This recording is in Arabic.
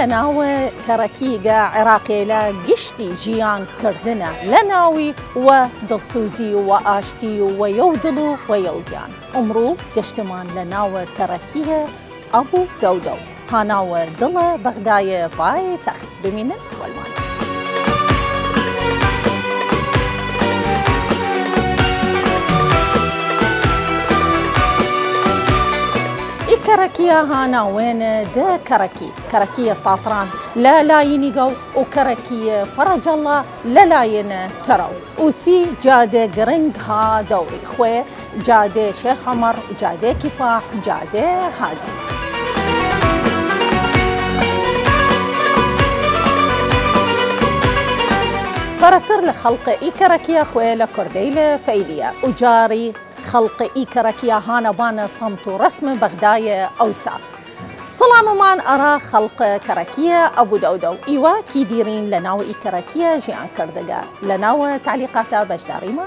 لناوى كركيقة عراقي لا قشتي جيان كردنا لناوي ودلسوزي وآشتي ويودلو ويوديان أمرو قشتمان لناوى كركية أبو دودو هاناوى دلة بغداية باي تخت بمين والمان كركية هانا وين دا كركية طاطران لا لاين جو وكركية فرج الله لا لاين ترو وسي جادة قرنق ها دوري خوي جادة شيخ عمر جادة كفاح جادة هادي فرتر لخلق كركية خوي لكرديلة فيلية وجاري خلق كركية هانا بانا صمت رسم بغداية أوسا سلام مان أرى خلق كركية أبو دودو إيوا كي ديرين لناو كركية جيان كردقا لناو تعليقاتا باش داريما